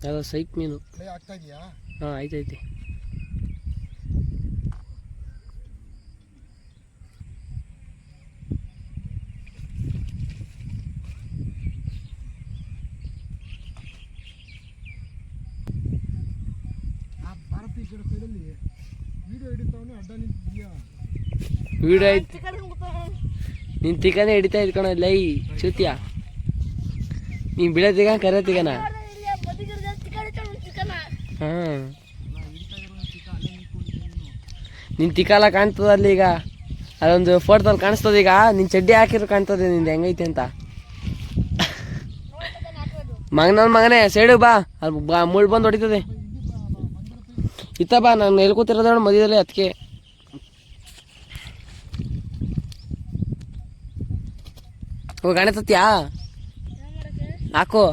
ಅದು ಸೈಕ್ ಮೀನು. ಆಗ್ತಾ ಇದೆಯಾ? ಹಾಂ ಐತೈತಿ. ವಿಡಿಯೋ ಐತಿ, ನೀನು ತಿಕ್ಕನೇ ಹಿಡಿತಾ ಇದ್ಕಣ ಲೈ ಚೂತಿಯ. ನೀನು ಬೀಳತಿಗ ಕರೆತಿಗನ. ಹಾಂ ನಿನ್ನ ತಿಕ್ಕಲ್ಲ ಕಾಣ್ತದ ಅಲ್ಲಿ. ಈಗ ಅದೊಂದು ಫೋಟೋದಲ್ಲಿ ಕಾಣಿಸ್ತದ. ಈಗ ನಿನ್ನ ಚಡ್ಡಿ ಹಾಕಿರೋ ಕಾಣ್ತದೆ ನಿಂದು ಹೆಂಗೈತೆ ಅಂತ. ಮಗನೇ ಸೈಡು ಬಾ, ಅಲ್ಲಿ ಬಾ, ಮುಳ್ಳು ಬಂದು ಹೊಡಿತದೆ. ಇತ್ತ ಬಾ, ನಾನು ಎಲ್ಲಿ ಕೂತಿರೋದ ಮಧ್ಯದಲ್ಲಿ ಅದಕ್ಕೆ. ಓ ಕಾಣಿಸ್ತತ್ಯಾ ಹಾಕು.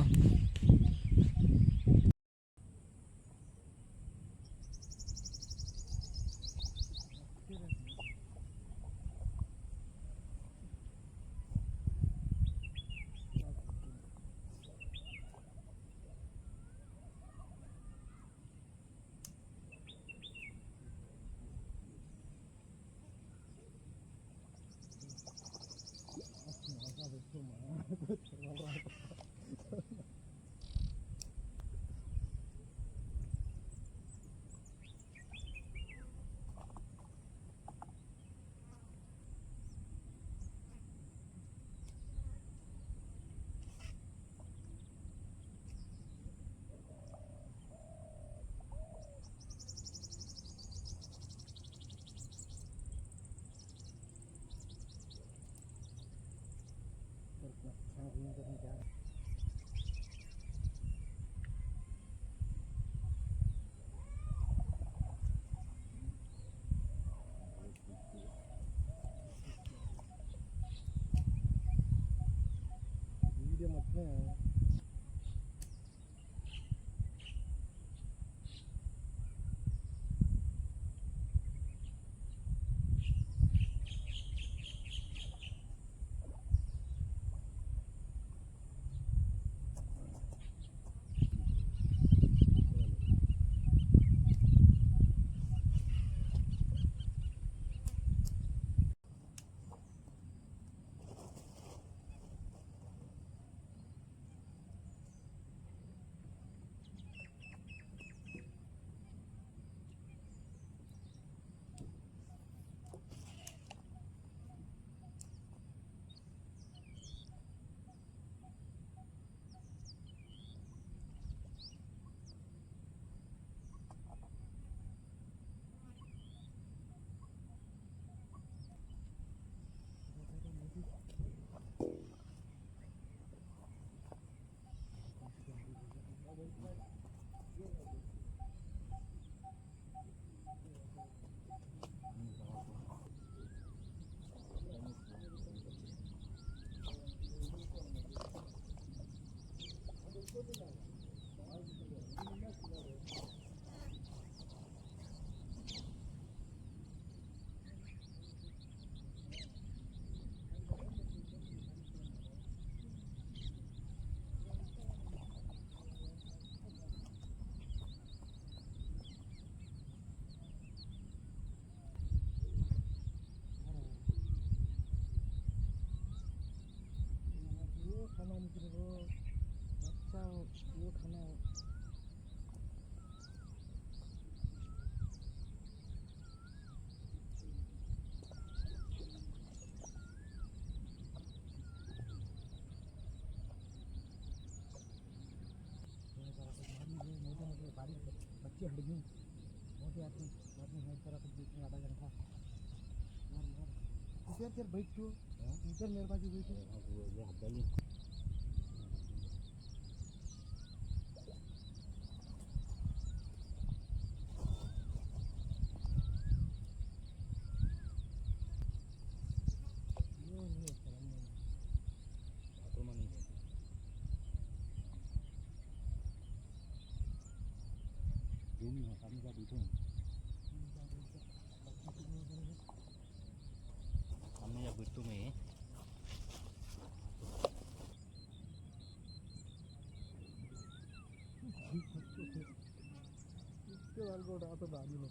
बच्चे हड़गी मोटे आदमी है तरह से बीच में आधा घंटा इधर बैठ तू इधर मेरे बाजू बैठ। हमने जब बिट्टू में ಆತದ ನೀವು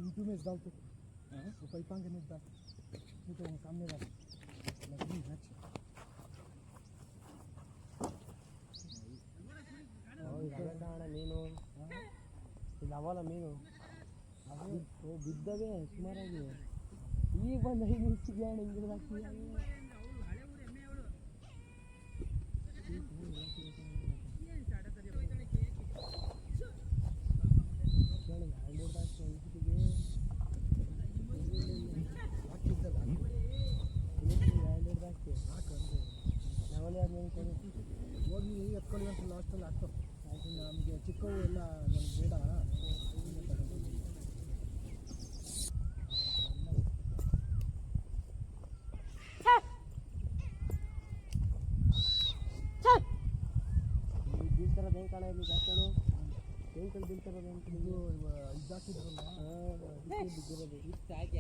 itu mes dal tu. Upay pang ganit dal. Ito ang camera. Lagi na. ಇದಾಗಣ್ಣ ಮೀನು ಇಲ್ಲಿ ಅವಲ್ಲ ಮೀನು ಅದು ಬಿದ್ದವೆ ಸುಮಾರಾಗಿ ಈಗ ಬಂದು 5 ನಿಮಿಷಕ್ಕೆ ಅಣ್ಣ ಹಿಂಗಿರ್ದಾಗ್ತೀವಿ ಹೋಗಿ ಎತ್ಕೊಳ್ಳಿ ಅಂತ ಲಾಸ್ಟಲ್ಲಿ ಹಾಕ್ತು ಆಯ್ತು ನಮಗೆ ಚಿಕ್ಕವು ಎಲ್ಲ ನಮ್ಗೆ ಬೇಡ ಬೀಳ್ತಾರದು ಹೆಂಗೆ ಕಾಣ ಇಲ್ಲಿ ಜಾಸ್ತಿಗಳು ಹೆಂಗೆ ಕಡೆ ಬೀಳ್ತಾರದು ಅಂತ ನೀವು ಇದಾಕಿದ್ರಲ್ಲ ಬಿದ್ದಿರೋದು ಇಷ್ಟು ಹಾಕಿ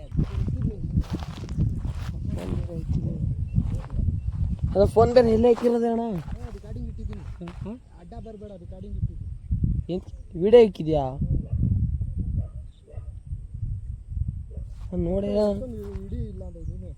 ಅದು ಫೋನ್ ಬೇರೆ ಎಲ್ಲೇ ಇಕ್ಕಿರೋದೆ ಅಣ್ಣ ರಿಕಾರ್ಡಿಂಗ್ ಇಟ್ಟಿದ್ದೀನಿ ಅಡ್ಡ ಬರಬೇಡ ರಿಕಾರ್ಡಿಂಗ್ ಇಟ್ಟಿದ್ದೀನಿ ಏನು ವಿಡಿಯೋ ಇಕ್ಕಿದ್ಯಾ ನೋಡಿ ಇಡೀ ಇಲ್ಲ ಅಂದ್ರೆ ನೀನು